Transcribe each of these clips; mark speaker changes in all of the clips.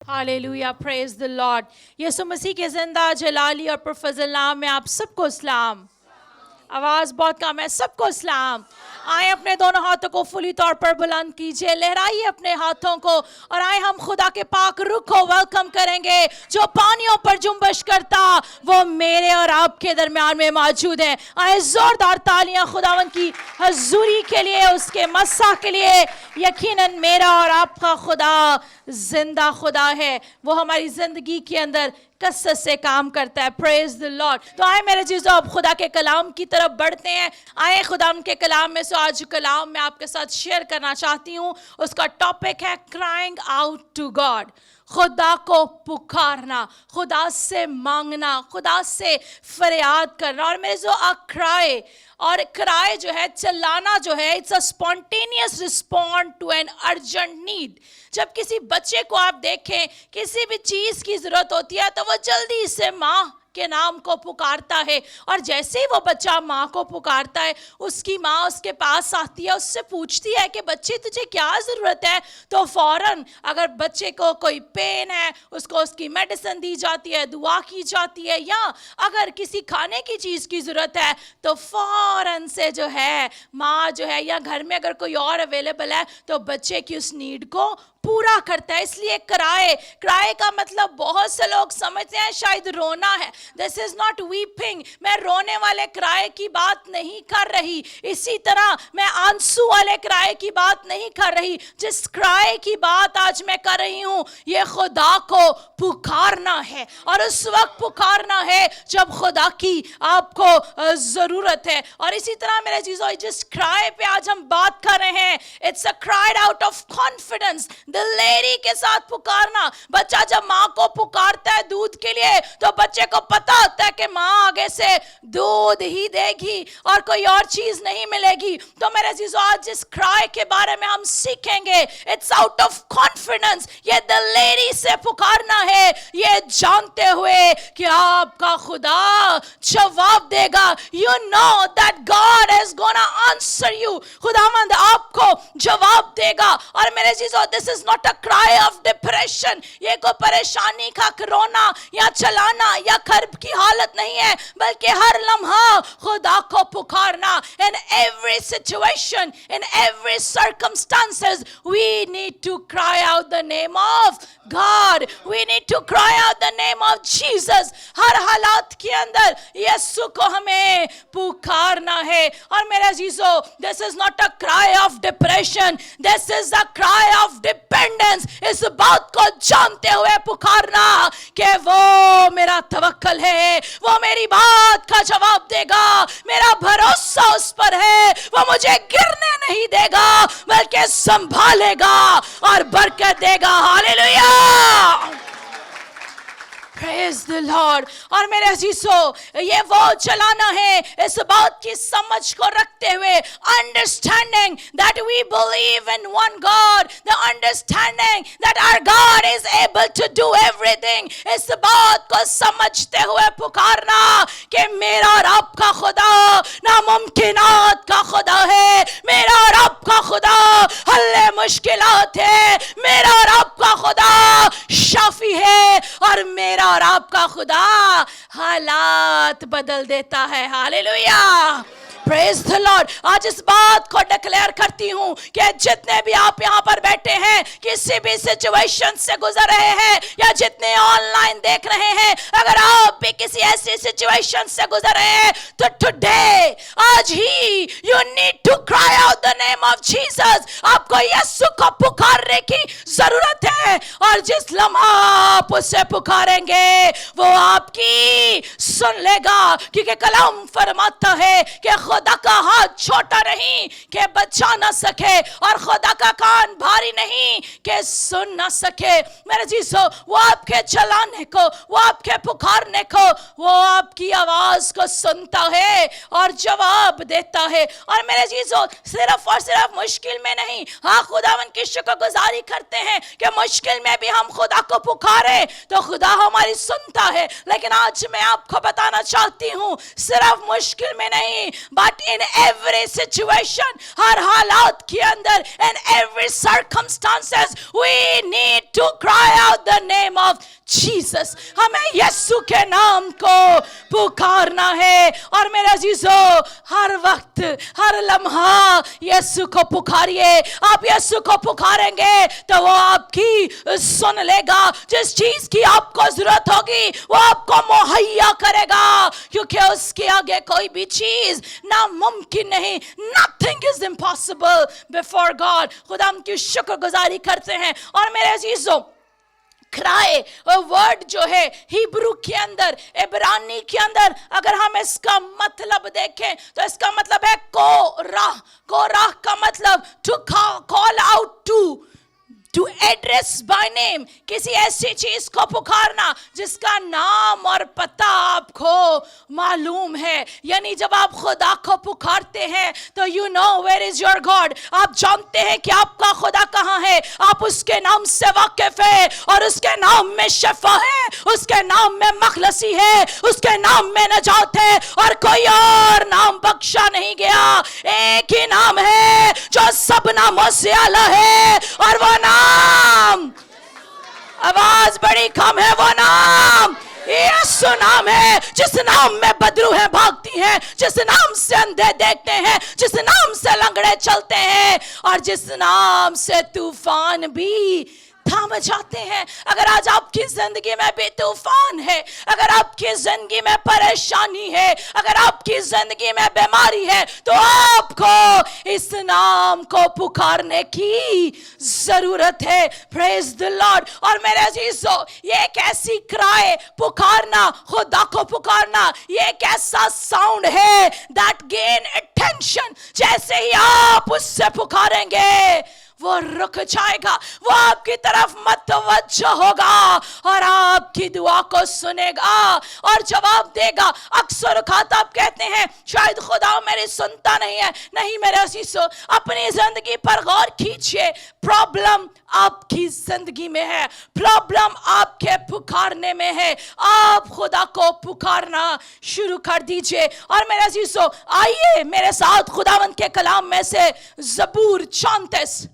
Speaker 1: Hallelujah, praise the Lord. यीशु मसीह के जिंदा जलाली और परफजल नाम में आप सबको सलाम। आवाज़ बहुत कम है। सबको सलाम। आए अपने दोनों हाथों को फुली तौर पर बुलंद कीजिए, लहराइए अपने हाथों को और आए हम खुदा के पाक रुख को वेलकम करेंगे। जो पानियों पर जुम्बश करता वो मेरे और आपके दरमियान में मौजूद है। आए जोरदार तालियां खुदावन की हजूरी के लिए, उसके मस्सा के लिए। यकीनन मेरा और आपका खुदा जिंदा खुदा है, वो हमारी जिंदगी के अंदर कसरत से काम करता है। Praise the Lord. तो आए मेरे चीज़ों, अब खुदा के कलाम की तरफ बढ़ते हैं। आए खुदा के कलाम में से आज कलाम मैं आपके साथ शेयर करना चाहती हूँ। उसका टॉपिक है क्राइंग आउट टू गॉड। खुदा को पुकारना, खुदा से मांगना, खुदा से फरियाद करना। और मेरे जो क्राई और क्राई जो है, चिल्लाना जो है, it's a spontaneous respond to an urgent need. जब किसी बच्चे को आप देखें, किसी भी चीज़ की ज़रूरत होती है तो वो जल्दी से माँ के नाम को पुकारता है। और जैसे ही वो बच्चा माँ को पुकारता है, उसकी माँ उसके पास आती है, उससे पूछती है कि बच्चे तुझे क्या ज़रूरत है। तो फ़ौरन अगर बच्चे को कोई पेन है, उसको उसकी मेडिसिन दी जाती है, दुआ की जाती है। या अगर किसी खाने की चीज़ की ज़रूरत है तो फ़ौरन से जो है माँ जो है, या घर में अगर कोई और अवेलेबल है तो बच्चे की उस नीड को पूरा करता है। इसलिए क्राई का मतलब बहुत से लोग समझते हैं शायद रोना है। This is not weeping. मैं रोने वाले क्राई की बात नहीं कर रही। इसी तरह मैं आंसू वाले क्राई की बात नहीं कर रही। जिस क्राई की बात आज मैं कर रही हूँ, ये खुदा को पुकारना है। और उस वक्त पुकारना है जब खुदा की आपको जरूरत है। और इसी तरह मेरे चीजों, जिस क्राई पे आज हम बात कर रहे हैं, it's a cried out of confidence, दिलेरी के साथ पुकारना। बच्चा जब माँ को पुकारता है दूध के लिए, तो बच्चे को पता होता है कि माँ आगे से दूध ही देगी और कोई और चीज नहीं मिलेगी। तो मेरे चीजों, आज जिस क्राई के बारे में हम सीखेंगे, इट्स आउट ऑफ कॉन्फिडेंस। ये दिलेरी से पुकारना है, ये जानते हुए कि आपका खुदा जवाब देगा। You know that God is gonna answer you. खुदावंद आपको जवाब देगा। और मेरे चीजों, this is not a cry of depression. ये कोई परेशानी का रोना या चलाना या कर्ब की हालत नहीं है, बल्कि हर लम्हा खुदा को पुकारना। In every situation, in every circumstances, we need to cry out the name of God. We need to cry out the name of Jesus. हर हालात के अंदर यीशु को हमें पुकारना है। और मेरे अजीजों, this is not a cry of depression. This is a cry of dependence. इस बात को जानते हुए पुकारना कि वो मेरा तवक्कल है, वो मेरी बात का जवाब देगा, मेरा भरोसा उस पर है, वो मुझे गिरने नहीं देगा बल्कि संभालेगा और बरकत देगा। Hallelujah, Praise the Lord. और मेरे अजीजों, ये वो चलाना है इस बात की समझ को रखते हुए, understanding that we believe in one God, the understanding that our God is able to do everything. इस बात को समझते हुए पुकारना कि मेरा और आपका खुदा नामुमकिनात का खुदा है। मेरा और आपका खुदा हल्ले मुश्किलात है। मेरा और आपका खुदा शाफी है। और मेरा और आपका खुदा हालात बदल देता है। Hallelujah, praise the Lord. आज इस बात को डिक्लेयर करती हूँ कि जितने भी आप यहाँ पर बैठे हैं, किसी भी सिचुएशन से गुजर रहे हैं, या जितने ऑनलाइन देख रहे हैं, अगर आप भी किसी ऐसी सिचुएशन से गुजर रहे हैं, तो टुडे, आज ही, you need to cry out the name of Jesus. आपको यीशु को पुकारने की जरूरत है। और जिस लम्हा आप उससे पुकारेंगे, वो आपकी सुन लेगा। क्योंकि कलाम फरमाता है कि खुदा का हाथ छोटा नहीं कि बचा ना सके, और खुदा का कान भारी नहीं कि सुन ना सके। मेरे जीसो, वो आपके चलाने को, वो आपके पुकारने को, वो आपकी आवाज को सुनता है और जवाब देता है। और मेरे जीसो, सिर्फ और सिर्फ मुश्किल में नहीं, हाँ, खुदावन की शुक्रगुजारी करते हैं कि मुश्किल में भी हम खुदा को पुकारे तो खुदा हमारी सुनता है। लेकिन आज मैं आपको बताना चाहती हूँ, सिर्फ मुश्किल में नहीं, but in every every situation, हर हालात के अंदर, in every circumstances, we need to cry out the name of Jesus. हमें यीशु के नाम को पुकारना है. और मेरे अजीजों, हर वक्त, हर लम्हा यीशु को पुकारिए. आप यीशु को पुकारेंगे तो वो आपकी सुन लेगा. जिस चीज की आपको जरूरत होगी वो आपको मुहैया करेगा, क्योंकि उसके आगे कोई भी चीज नामुमकिन नहीं. Nothing is impossible before God. खुदा की शुक्रगुजारी करते हैं. और मेरे अजीजों, क्राई वर्ड जो है हिब्रू के अंदर, इब्रानी के अंदर, अगर हम इसका मतलब देखें तो इसका मतलब है कोराह. कोराह का मतलब to call out, to address by name. किसी ऐसी चीज को पुकारना जिसका नाम और पता आपको मालूम है. यानी जब आप खुदा को पुकारते हैं तो you know where is your God. आप जानते हैं कि आपका खुदा कहाँ है. आप उसके नाम से वाकिफ है, और उसके नाम में शफा है, उसके नाम में मखलसी है, उसके नाम में नजात है, और कोई और नाम बख्शा नहीं गया. एक ही नाम है जो सब नामों से आला है, और वो नाम, आवाज बड़ी कम है, वो नाम यीशु नाम है. जिस नाम में बदरू है भागती हैं, जिस नाम से अंधे देखते हैं, जिस नाम से लंगड़े चलते हैं, और जिस नाम से तूफान भी थाम जाते हैं. अगर आज आपकी जिंदगी में भी तूफान है, अगर आपकी जिंदगी में परेशानी है, अगर आपकी जिंदगी में बीमारी है, तो आपको इस नाम को पुकारने की जरूरत है. Praise the Lord. और मेरे अजीजों, ये एक ऐसी क्राई, पुकारना, खुदा को पुकारना, ये एक ऐसा साउंड है दैट गेन अटेंशन. जैसे ही आप उससे पुकारेंगे वो रुक जाएगा, वो आपकी तरफ मतवज्जह होगा, और आपकी दुआ को सुनेगा और जवाब देगा. अक्सर औक़ात आप कहते हैं शायद खुदा मेरी सुनता नहीं है. नहीं मेरे अज़ीज़ों, अपनी जिंदगी पर गौर कीजिए. प्रॉब्लम आपकी जिंदगी में है, प्रॉब्लम आपके पुकारने में है. आप खुदा को पुकारना शुरू कर दीजिए. और मेरे अज़ीज़ों, आइए मेरे साथ खुदावंद के कलाम में से ज़बूर 34,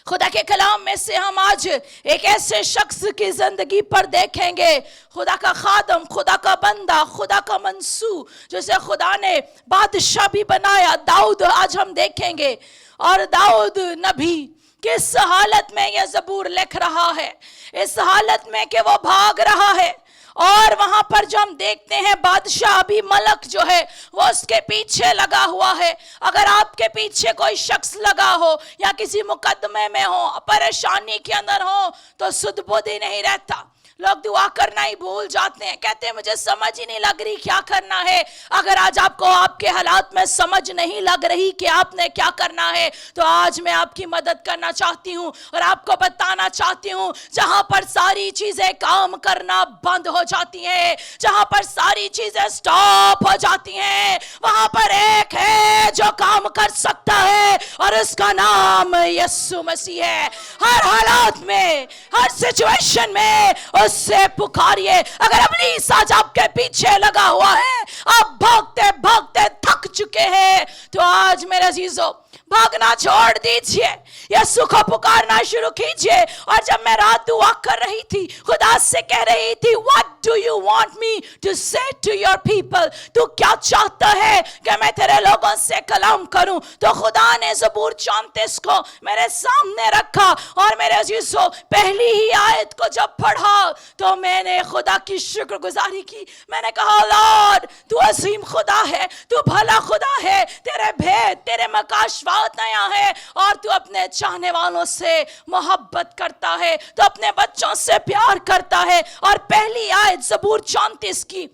Speaker 1: खुदा के कलाम में से हम आज एक ऐसे शख्स की जिंदगी पर देखेंगे, खुदा का खादम, खुदा का बंदा, खुदा का मंसू, जिसे खुदा ने बादशाह भी बनाया, दाऊद. आज हम देखेंगे. और दाऊद नबी किस हालत में यह ज़बूर लिख रहा है, इस हालत में कि वो भाग रहा है. और वहां पर जो हम देखते हैं बादशाह अभी मलक जो है वो उसके पीछे लगा हुआ है. अगर आपके पीछे कोई शख्स लगा हो या किसी मुकदमे में हो, परेशानी के अंदर हो, तो सुध बुध ही नहीं रहता. लोग दुआ करना ही भूल जाते हैं, कहते हैं मुझे समझ ही नहीं लग रही क्या करना है. अगर आज आपको आपके हालात में समझ नहीं लग रही कि आपने क्या करना है, तो आज मैं आपकी मदद करना चाहती हूँ और आपको बताना चाहती हूँ, जहां पर सारी चीजें काम करना बंद हो जाती हैं, जहां पर सारी चीजें स्टॉप हो जाती हैं, वहां पर एक है जो काम कर सकता है, और उसका नाम यीशु मसीह है. हर हालात में, हर सिचुएशन में उससे पुकारिए. अगर इब्लीस आज आपके पीछे लगा हुआ है, आप भागते भागते थक चुके हैं, तो आज मेरे अजीजों भागना छोड़ दीजिए, यीशु को पुकारना शुरू कीजिए. और जब मैं रात दुआ कर रही थी, खुदा से कह रही थी, What do you want me to say to your people? तू क्या चाहता है कि मैं तेरे लोगों से कलाम करूं? तो खुदा ने ज़बूर 34 को मेरे सामने रखा. और मेरे अजीजों, पहली ही आयत को जब पढ़ा तो मैंने खुदा की शुक्रगुजारी की. मैंने कहा, लॉर्ड तू अजीम खुदा है, तू भला खुदा है, तेरे भेद, तेरे मकाशवात नया है, और तू अपने चाहने वालों से मोहब्बत करता है, तो अपने बच्चों से प्यार करता है. और पहली आयत ज़बूर 34 की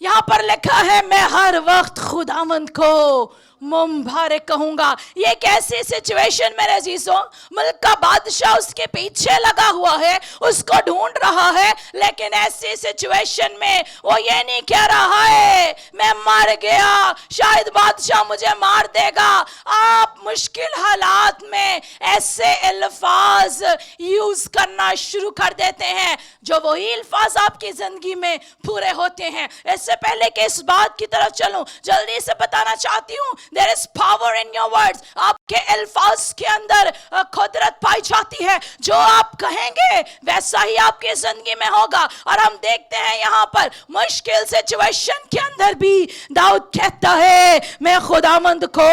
Speaker 1: यहां पर लिखा है, मैं हर वक्त खुदावंद को मुबारक कहूंगा. ये कैसी सिचुएशन मेरे अजीजों, मुल्क का बादशाह उसके पीछे लगा हुआ है, उसको ढूंढ रहा है, लेकिन ऐसी सिचुएशन में वो ये नहीं कह रहा है मैं मर गया, शायद बादशाह मुझे मार देगा. आप मुश्किल हालात में ऐसे अल्फाज यूज करना शुरू कर देते हैं जो वही अल्फाज आपकी जिंदगी में पूरे होते हैं. इससे पहले कि इस बात की तरफ चलूं, जल्दी से बताना चाहती हूं, There is power in your words. आपके अल्फाज के अंदर कुदरत पाई जाती है. जो आप कहेंगे वैसा ही आपकी जिंदगी में होगा. और हम देखते हैं यहाँ पर मुश्किल सिचुएशन के अंदर भी दाऊद कहता है मैं खुदावंद को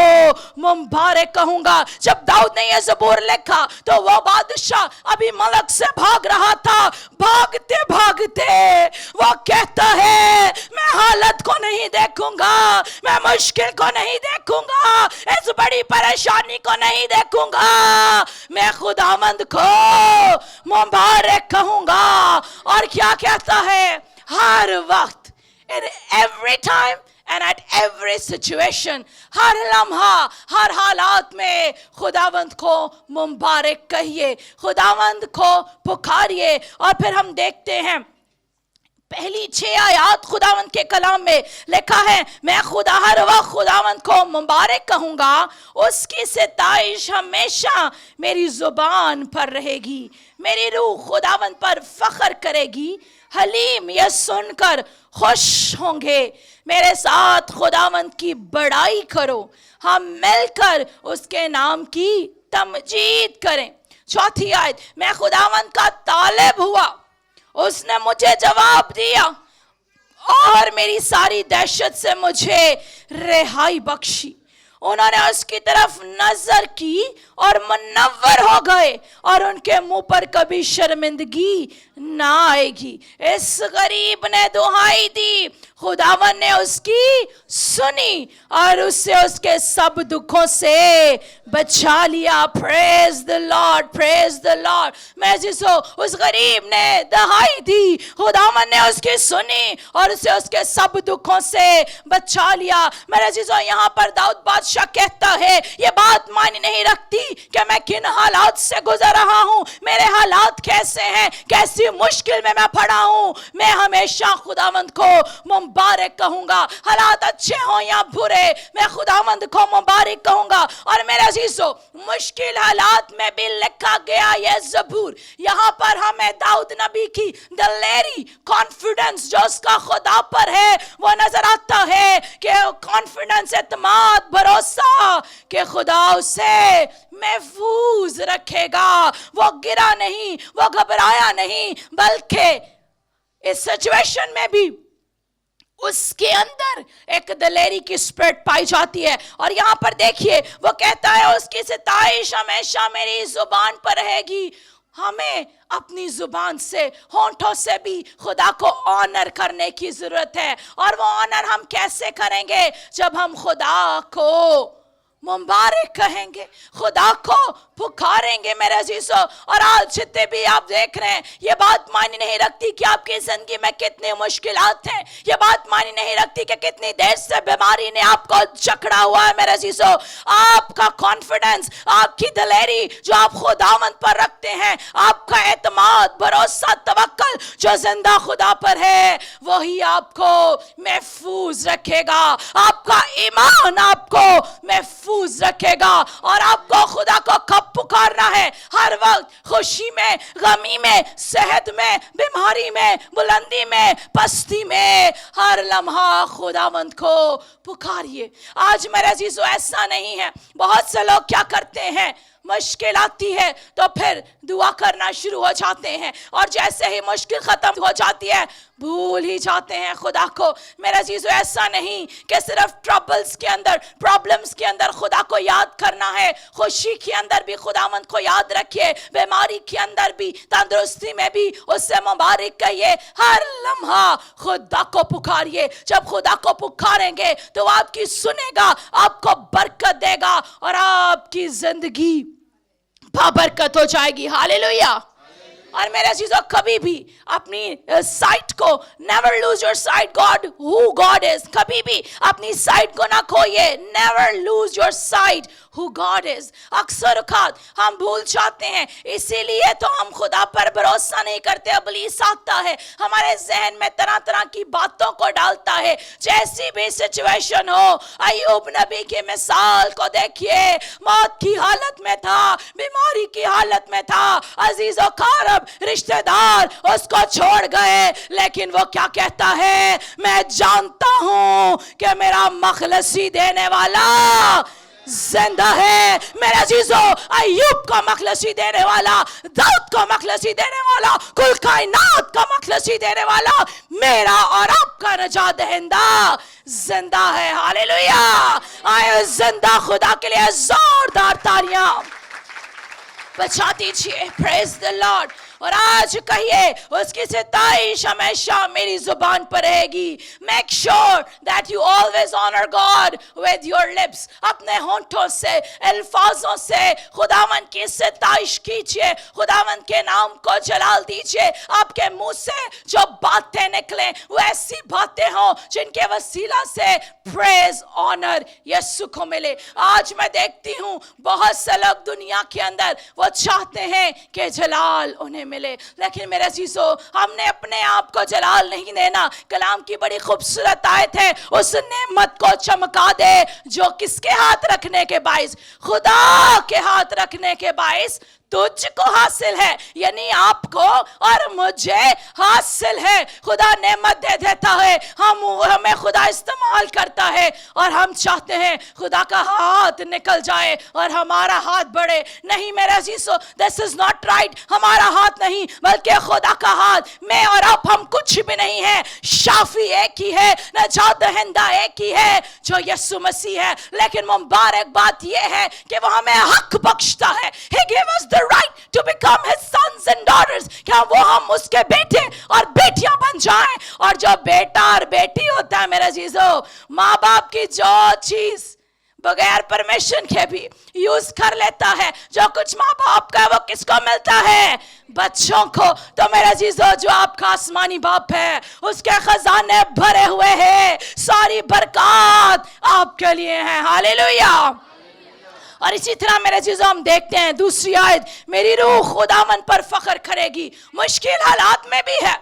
Speaker 1: मुबारक कहूंगा. जब दाऊद ने यह ज़बूर लिखा तो वो बादशाह अभी मलक से भाग रहा था. भागते भागते वो कहता है मैं हालत को नहीं देखूंगा, मैं मुश्किल को नहीं देखूंगा, इस बड़ी परेशानी को नहीं देखूंगा, मैं खुदावंद को मुबारक कहूंगा. और क्या कहता है? हर वक्त, in every time and at every situation, हर लम्हा, हर हालात में खुदावंद को मुबारक कहिए, खुदावंद को पुकारिए. और फिर हम देखते हैं पहली 6 आयत खुदावंद के कलाम में लिखा है मैं हर वक्त खुदावंद को मुबारक कहूंगा, उसकी सिताइश हमेशा मेरी जुबान पर रहेगी. मेरी रूह खुदावंद पर फख्र करेगी. हलीम यह सुनकर खुश होंगे. मेरे साथ खुदावंद की बड़ाई करो, हम मिलकर उसके नाम की तमजीद करें. चौथी आयत मैं खुदावंद का तालिब हुआ, उसने मुझे जवाब दिया और मेरी सारी दहशत से मुझे रिहाई बख्शी. उन्होंने उसकी तरफ नजर की और मुनव्वर हो गए और उनके मुंह पर कभी शर्मिंदगी ना आएगी. इस गरीब ने दुहाई दी, खुदावन ने उसकी सुनी और उससे उसके सब दुखों से बचा लिया. Praise the Lord, praise the Lord. मैं जिसो उस गरीब ने दुहाई दी, खुदावन ने उसकी सुनी और उससे उसके सब दुखों से बचा लिया. मेरे जिसो यहाँ पर दाऊद बादशाह कहता है ये बात मायने नहीं रखती कि मैं किन हालात से गुजर रहा हूँ, मेरे हालात कैसे हैं, कैसी मुश्किल में मैं पड़ा हूँ, मैं हमेशा खुदावंद को मुबारक कहूंगा. हालात अच्छे हो या बुरे, मैं खुदावंद को मुबारक कहूंगा. और मेरे अजीजों मुश्किल हालात में भी लिखा गया यह ज़बूर, यहाँ पर हमें दाऊद नबी की दिलेरी, कॉन्फिडेंस जो उसका खुदा पर है वो नजर आता है कि कॉन्फिडेंस, एतमाद, भरोसा कि खुदा उसे महफूज रखेगा. वो गिरा नहीं, वो घबराया नहीं, बल्कि इस सिचुएशन में भी उसके अंदर एक दिलेरी की स्पिरिट पाई जाती है. और यहाँ पर देखिए वो कहता है उसकी सिताइश हमेशा मेरी जुबान पर रहेगी. हमें अपनी जुबान से, होंठों से भी खुदा को ऑनर करने की जरूरत है. और वो ऑनर हम कैसे करेंगे? जब हम खुदा को मुबारक कहेंगे, खुदा को पुकारेंगे. मेरे अजीजों, और आज जितने भी आप देख रहे हैं ये बात मायने नहीं रखती कि आपकी जिंदगी में कितनी मुश्किलात हैं, ये बात मायने नहीं रखती कि कितनी देर से बीमारी ने आपको जकड़ा हुआ है. मेरे अजीजों, आपका कॉन्फिडेंस, आपकी दिलेरी जो आप खुदावंद पर रखते हैं, आपका एतमाद, भरोसा, तवक्कल जो जिंदा खुदा पर है, वही आपको महफूज रखेगा. आपका ईमान आपको महफूज रखेगा. और आपको खुदा को कब पुकारना है? हर वक्त, खुशी में, गमी में, सेहत में, बीमारी में, बुलंदी में, पस्ती में, हर लम्हा खुदावंद को पुकारिए. आज मेरे अजीजों ऐसा नहीं है. बहुत से लोग क्या करते हैं, मुश्किल आती है तो फिर दुआ करना शुरू हो जाते हैं और जैसे ही मुश्किल खत्म हो जाती है भूल ही जाते हैं खुदा को. मेरा चीज़ों ऐसा नहीं कि सिर्फ ट्रबल्स के अंदर, प्रॉब्लम्स के अंदर खुदा को याद करना है. खुशी के अंदर भी खुदावंद को याद रखिए, बीमारी के अंदर भी, तंदुरुस्ती में भी उससे मुबारक कहिए. हर लम्हा खुदा को पुकारिए. जब खुदा को पुकारेंगे तो आपकी सुनेगा, आपको बरकत देगा और आपकी जिंदगी बाबरकत हो जाएगी. हालेलुया. और मेरे चीजों, कभी भी अपनी साइट को, never lose your sight God, who God is. कभी भी अपनी साइट को ना खोइए. Never lose your sight who God is. अक्सर औकात हम भूल जाते हैं, इसीलिए तो हम खुदा पर भरोसा नहीं करते. इब्लीस आता है हमारे जहन में, तरह तरह की बातों को डालता है. जैसी भी सिचुएशन हो, अय्यूब नबी की मिसाल को देखिए. मौत की हालत में था, बीमारी की हालत में था. अजीजों, कार सब रिश्तेदार उसको छोड़ गए, लेकिन वो क्या कहता है, मैं जानता हूं कि मेरा मखलसी देने वाला जिंदा है। मेरे अजीजों, अय्यूब का मखलसी देने वाला, दाऊद का मखलसी देने वाला, कुल कायनात का मखलसी देने वाला, मेरा और आपका नजात दहिंदा जिंदा है। हालेलुया। आए जिंदा खुदा के लिए जोरदार तालियां बजा दीजिए। Praise the Lord. और आज कहिए, उसकी सिताइश हमेशा मेरी जुबान पर रहेगी। Make sure that you always honour God with your lips. अपने होंठों से, अल्फाजों से खुदावन की सिताइश कीजिए, खुदावन के नाम को जलाल दीजिए। आपके मुंह से जो बातें निकले वो ऐसी बातें हों जिनके वसीला से प्रेज, ऑनर यीशु को मिले। आज मैं देखती हूँ बहुत से लोग दुनिया के अंदर वो चाहते हैं कि जलाल उन्हें मिले, लेकिन मेरे अजीजों, हमने अपने आप को जलाल नहीं देना। कलाम की बड़ी खूबसूरत आयत है, उस नेमत को चमका दे जो किसके हाथ रखने के बाइस, खुदा के हाथ रखने के बाइस तुझको हासिल है, यानी आपको और मुझे हासिल है। खुदा नेमत दे देता है, हमें खुदा इस्तेमाल करता है, और हम चाहते हैं खुदा का हाथ निकल जाए और हमारा हाथ बढ़े। नहीं मेरे अजीजों, दिस इज नॉट राइट। हमारा हाथ नहीं, बल्कि खुदा का हाथ। मैं और आप, हम कुछ भी नहीं है। शाफी एक ही है, नजात दहिंदा एक ही है, जो यीशु मसीह है। लेकिन मुबारक बात यह है कि वो हमें हक बख्शता है। He gave us the right to become his sons and daughters। क्या वो हम उसके बेटे और बेटियां बन जाएं। और जो बेटा और बेटी होता है मेरे अजीजों, माँ बाप की जो चीज बगैर परमिशन के भी यूज कर लेता है, जो कुछ माँ बाप का वो किसको मिलता है, बच्चों को। तो मेरे अजीजों, जो आपका आसमानी बाप है उसके खजाने भरे हुए हैं, सारी बरकत आपके लिए है। हालेलुया। और इसी तरह मेरे चीज़ों, हम देखते हैं दूसरी आयत, मेरी रूह खुदावन पर फख्र करेगी। मुश्किल हालात में भी है,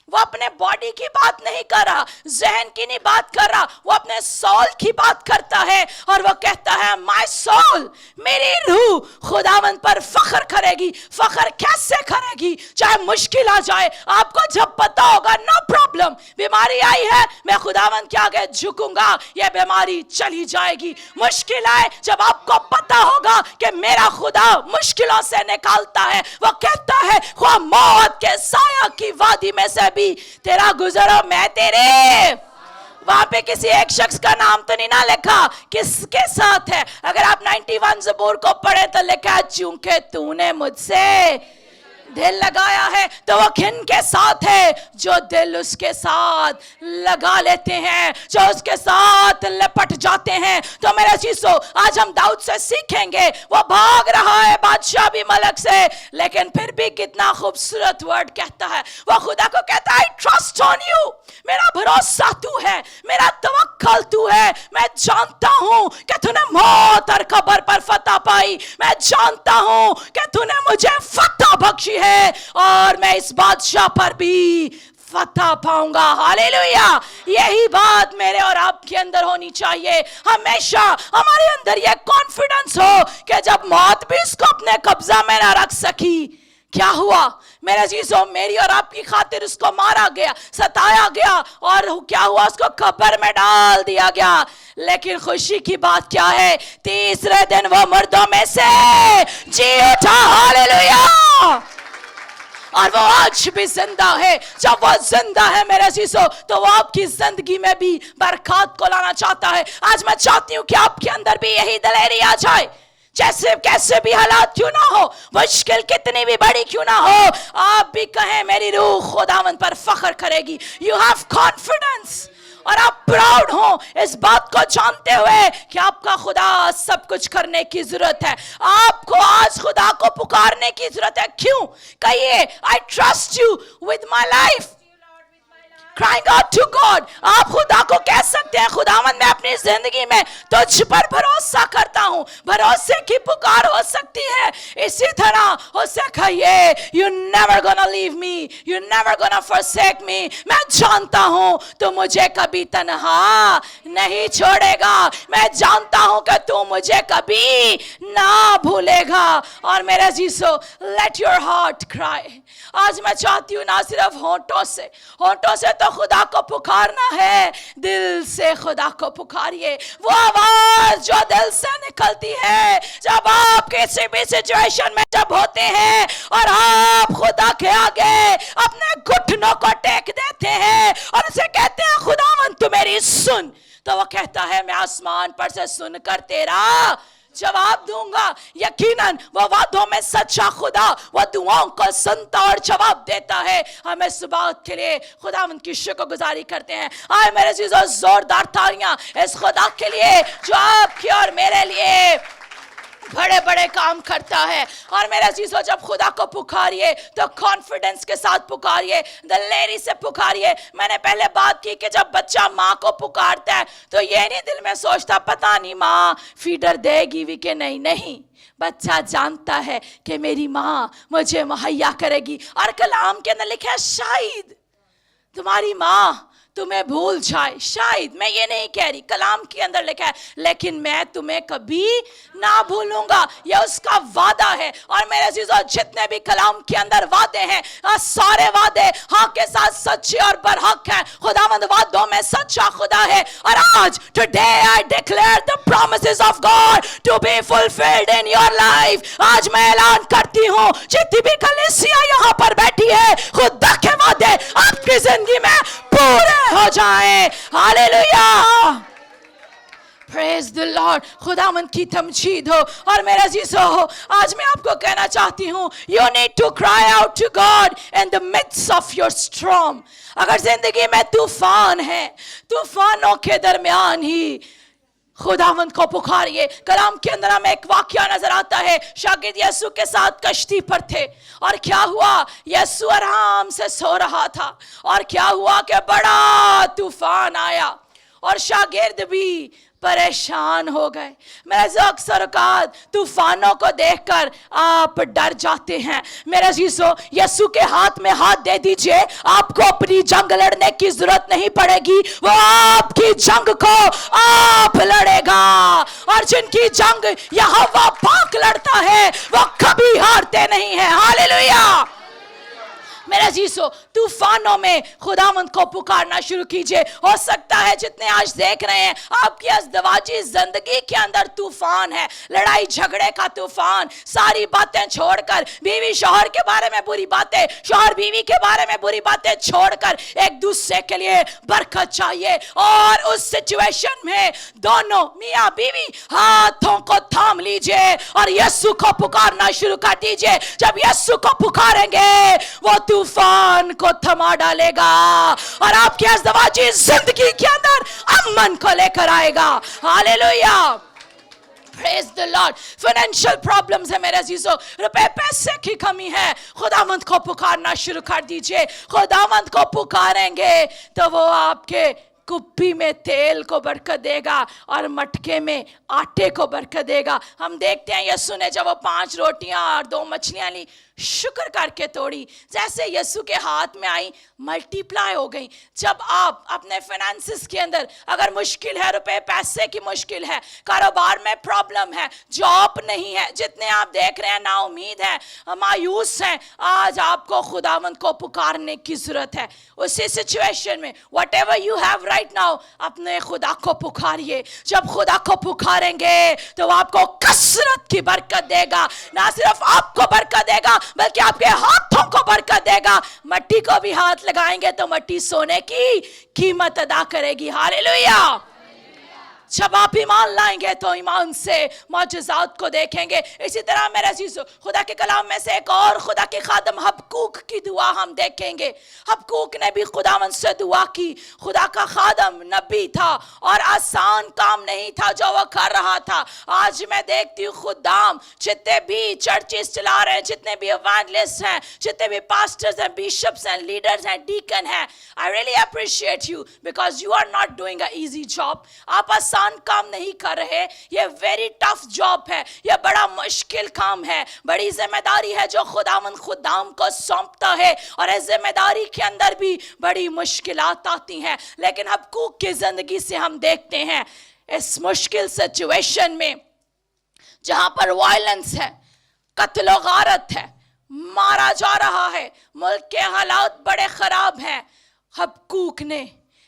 Speaker 1: वो अपने बॉडी की बात नहीं कर रहा, जहन की नहीं बात कर रहा, वो अपने सोल की बात करता है। और वो कहता है, माय सोल, मेरी रूह खुदावन पर फख्र करेगी। फख्र कैसे करेगी? चाहे मुश्किल आ जाए, आपको जब पता होगा नो प्रॉब्लम, बीमारी आई है, मैं खुदावन के आगे झुकूंगा, ये बीमारी चली जाएगी। मुश्किल आए, जब आपको पता होगा कि मेरा खुदा मुश्किलों से निकालता है, वो कहता है, खुदा मौत के साया की वादी में से तेरा गुजरो, मैं तेरे। वहां पे किसी एक शख्स का नाम तो नहीं ना लिखा, किसके साथ है? अगर आप 91 ज़बूर को पढ़े तो लिखा है, चूंकि तूने मुझसे दिल लगाया है, तो वो किन के साथ है? जो दिल उसके साथ लगा लेते हैं, जो उसके साथ लपट जाते हैं। तो मेरे चीजों, आज हम दाऊद से सीखेंगे। वो भाग रहा है बादशाह भी मलक से, लेकिन फिर भी कितना खूबसूरत वर्ड कहता है। वो खुदा को कहता है, आई ट्रस्ट ऑन यू, मेरा भरोसा तू है, मेरा तवक्कल तू है। मैं जानता हूं कि तूने मौत और कब्र पर फतह पाई, मैं जानता हूं कि तूने मुझे फतह बख्शी है, और मैं इस बादशाह पर भी फतह पाऊंगा। हालेलुया। यही बात मेरे और आपके अंदर होनी चाहिए। हमेशा हमारे अंदर यह कॉन्फिडेंस हो कि जब मौत भी इसको अपने कब्जा में ना रख सकी, क्या हुआ मेरे अजीजों, मेरी और आपकी खातिर उसको मारा गया, सताया गया, और क्या हुआ, उसको कब्र में डाल दिया गया। लेकिन खुशी की बात क्या है, तीसरे दिन वो मुर्दों में से जी उठा। हालेलुया। और वो आज भी जिंदा है। जब वो जिंदा है मेरे अजीजों, तो वो आपकी जिंदगी में भी बरकत को लाना चाहता है। आज मैं चाहती हूँ कि आपके अंदर भी यही दिलेरी आ जाए, जैसे कैसे भी हालात क्यों ना हो, मुश्किल कितनी भी बड़ी क्यों ना हो, आप भी कहें, मेरी रूह खुदावन पर फख्र करेगी। यू हैव कॉन्फिडेंस, और आप प्राउड हो इस बात को जानते हुए कि आपका खुदा सब कुछ करने की जरूरत है। आपको आज खुदा को पुकारने की जरूरत है। क्यों? कहिए, I trust you with my life. crying out to God. आप खुदा को कह सकते हैं, खुदावंद मैं अपनी जिंदगी में तुझ पर भरोसा करता हूँ। भरोसे की पुकार हो सकती है। इसी तरह हो कहिए, you never gonna leave me, you never gonna forsake me. मैं जानता हूँ तू मुझे कभी तन्हा नहीं छोड़ेगा। मैं जानता हूँ कि तू मुझे कभी ना भूलेगा। और मेरे जीसो, let your heart cry. आज मैं चाहती हूँ ना सिर्फ होंठों से तो खुदा को पुकारना है, दिल से खुदा को पुकारिए। वो आवाज जो दिल से निकलती है जब आप किसी भी सिचुएशन में जब होते हैं और आप खुदा के आगे अपने घुटनों को टेक देते हैं और उसे कहते हैं, खुदावंद तू मेरी सुन, तो वो कहता है, मैं आसमान पर से सुनकर तेरा जवाब दूंगा। यकीनन वो वादों में सच्चा खुदा वो दुआओं को सुनता और जवाब देता है। हम इस बात के लिए खुदावंद की शुक्रगुजारी करते हैं। आए मेरे चीजों, जोरदार तालियां इस खुदा के लिए जो आपकी और मेरे लिए बड़े बड़े काम करता है। और मेरा चीज़ों, जब खुदा को पुकारिए तो कॉन्फिडेंस के साथ पुकारिए, दिलेरी से पुकारिए। मैंने पहले बात की कि जब बच्चा माँ को पुकारता है तो ये नहीं दिल में सोचता पता नहीं माँ फीडर देगी भी कि नहीं, बच्चा जानता है कि मेरी माँ मुझे मुहैया करेगी। और कलाम के अंदर लिखा है, शायद तुम्हारी माँ तुम्हें भूल जाए। शायद, मैं ये नहीं कह रही, कलाम के अंदर लिखा है, लेकिन मैं तुम्हें कभी ना भूलूंगा। ये उसका वादा है। और मेरे चीजों, जितने भी कलाम के अंदर वादे हैं, सारे वादे हाँ के साथ सच्चे और बरहक हैं। खुदावंद वादों में सच्चा खुदा है। और आज today I declare the promises of God to be fulfilled in your life. आज मैं ऐलान करती हूँ, जितनी भी कलीसिया यहाँ पर बैठी है, खुदा के वादे आपकी जिंदगी में पूरे हो जाए। Hallelujah, praise the Lord. खुदावंद की तमजीद हो। और मेरा जीसो हो, आज मैं आपको कहना चाहती हूँ, you need to cry out to God in the midst of your storm. अगर जिंदगी में तूफान है, तूफानों के दरमियान ही खुदावंद को पुकारिए। कलाम के अंदर हमें एक वाकया नजर आता है, शागिर्द यीशु के साथ कश्ती पर थे और क्या हुआ, यीशु आराम से सो रहा था और क्या हुआ कि बड़ा तूफान आया और शागिर्द भी परेशान हो गए। मैं अक्सर औकात तूफानों को देखकर आप डर जाते हैं। मेरे जीसो, यीशु के हाथ में हाथ दे दीजिए, आपको अपनी जंग लड़ने की जरूरत नहीं पड़ेगी, वो आपकी जंग को आप लड़ेगा। और जिनकी जंग यहोवा पाक लड़ता है वो कभी हारते नहीं है। हालेलुया। मेरे जीसो, तूफानों में खुदावंद को पुकारना शुरू कीजिए। हो सकता है जितने आज देख रहे हैं आपकी अज़दवाजी जिंदगी के अंदर तूफान है, लड़ाई झगड़े का तूफान, सारी बातें छोड़कर, बीवी शौहर के बारे में बुरी बातें, शौहर बीवी के बारे में बुरी बातें छोड़कर एक दूसरे के लिए बरकत चाहिए। और उस सिचुएशन में दोनों मियाँ बीवी हाथों को थाम लीजिए और यीशु को पुकारना शुरू कर दीजिए। जब यीशु को पुकारेंगे वो तूफान को थमा डालेगा और आपकी अज़दवाजी जिंदगी के अंदर अमन को लेकर आएगा। Hallelujah, praise the Lord. Financial problems है मेरे अजीजों, रुपए पैसे की कमी है, खुदावंद को पुकारना शुरू कर दीजिए। खुदावंद को पुकारेंगे तो वो आपके कुप्पी में तेल को बरकत देगा और मटके में आटे को बरकत देगा। हम देखते हैं यीशु ने जब वो 5 रोटियां और 2 मछलियां ली, शुक्र करके तोड़ी, जैसे यीशु के हाथ में आई मल्टीप्लाई हो गई। जब आप अपने फाइनेंसिस के अंदर अगर मुश्किल है, रुपए पैसे की मुश्किल है, कारोबार में प्रॉब्लम है, जॉब नहीं है, जितने आप देख रहे हैं ना उम्मीद है, मायूस हैं, आज आपको खुदावंद को पुकारने की जरूरत है। उसी सिचुएशन में whatever you have right now, अपने खुदा को पुकारिए। जब खुदा को पुकारेंगे तो वो आपको कसरत की बरकत देगा, ना सिर्फ आपको बरकत देगा बल्कि आपके हाथों को बरकत देगा। मट्टी को भी हाथ लगाएंगे तो मट्टी सोने की कीमत अदा करेगी। हालेलुया, जब आप ईमान लाएंगे तो ईमान से मौजज़ात को देखेंगे। इसी तरह मेरे अजीज़ों, खुदा के कलाम में से एक और खुदा के खादम हबक्कूक की दुआ हम देखेंगे। हबक्कूक ने भी खुदावंद से दुआ की। खुदा का खादम नबी था और आसान काम नहीं था जो वो कर रहा था। आज मैं देखती हूँ खुदाम जितने भी चर्चेस चला रहे हैं, जितने भी इवेंजलिस्ट हैं, जितने भी पास्टर्स हैं, बिशप्स हैं, लीडर्स हैं, डीकन हैं, I really appreciate you because you are not doing a easy job. आप आसान काम नहीं कर रहे। ये वेरी टफ जॉब है, ये बड़ा मुश्किल काम है, बड़ी जिम्मेदारी है जो खुदावंद खुदाम को सौंपता है। और इस जिम्मेदारी के अंदर भी बड़ी मुश्किलात आती हैं। लेकिन हबक्कूक की जिंदगी से हम देखते हैं इस मुश्किल सिचुएशन में जहां पर वायलेंस है, कत्ल और गारत है, मारा जा रहा है, मुल्क के हालात बड़े खराब हैं, हबक्कूक ने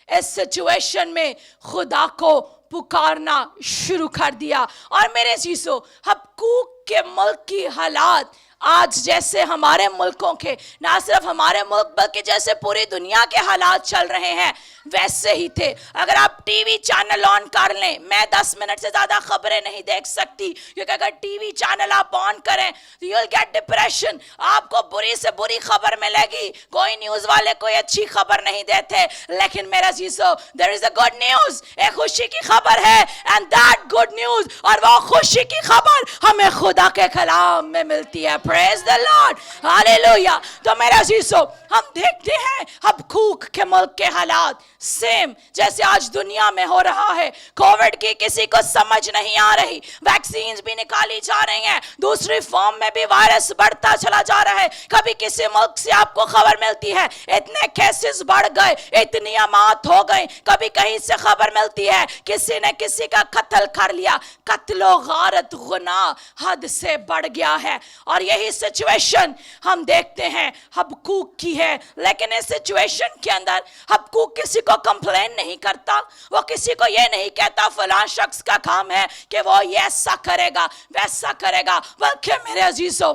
Speaker 1: इस सिचुएशन में खुदा को पुकारना शुरू कर दिया। और मेरे चीज़ों, हबक्कूक के मुल्क की हालात आज जैसे हमारे मुल्कों के, ना सिर्फ हमारे मुल्क बल्कि जैसे पूरी दुनिया के हालात चल रहे हैं वैसे ही थे। अगर आप टीवी चैनल ऑन कर लें, मैं 10 मिनट से ज़्यादा खबरें नहीं देख सकती, क्योंकि अगर टीवी चैनल आप ऑन करें तो यू विल गेट डिप्रेशन। आपको बुरी से बुरी खबर मिलेगी। कोई न्यूज़ वाले कोई अच्छी खबर नहीं देते। लेकिन मेरा चीज़ों, there is a good news, एक खुशी की खबर है, एंड दैट गुड न्यूज़, और वो खुशी की खबर हमें खुदा के कलाम में मिलती है। Praise the Lord, hallelujah. तो मेरा चीज़ों, हम देखते हैं हबक्कूक के मुल्क के हालात सेम जैसे आज दुनिया में हो रहा है। कोविड की किसी को समझ नहीं आ रही, वैक्सीन भी निकाली जा रही हैं, दूसरी फॉर्म में भी वायरस बढ़ता चला जा रहा है। कभी किसी मुल्क से आपको खबर मिलती है इतने केसेस बढ़ गए, इतनी अमात हो गई, कभी कहीं से खबर मिलती है किसी ने किसी का कत्ल कर लिया। कत्लो गारत गुनाह हद से बढ़ गया है। और यही सिचुएशन हम देखते हैं हबक्कूक की है। लेकिन इस सिचुएशन के अंदर हबक्कूक किसी को कंप्लेन नहीं करता, वो किसी को ये नहीं कहता फलां शख्स का काम है कि वो ये ऐसा करेगा वैसा करेगा, बल्कि मेरे अजीजों,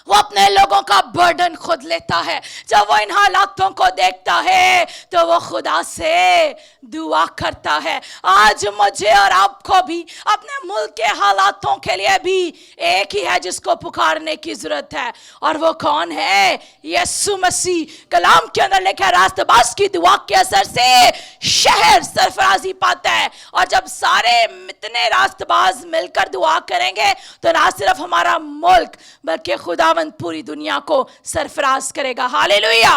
Speaker 1: वो अपने लोगों का बर्डन खुद लेता है। जब वो इन हालातों को देखता है तो वो खुदा से दुआ करता है। आज मुझे और आपको भी अपने मुल्क के हालातों के लिए भी एक ही है जिसको पुकारने की जरूरत है, और वो कौन है? यीशु मसीह। कलाम के अंदर लिखा है रास्तबाज की दुआ के असर से शहर सरफराजी पाता है। और जब सारे इतने रास्तबाज मिलकर दुआ करेंगे तो ना सिर्फ हमारा मुल्क बल्कि खुदावंद पूरी दुनिया को सरफराज करेगा। Hallelujah,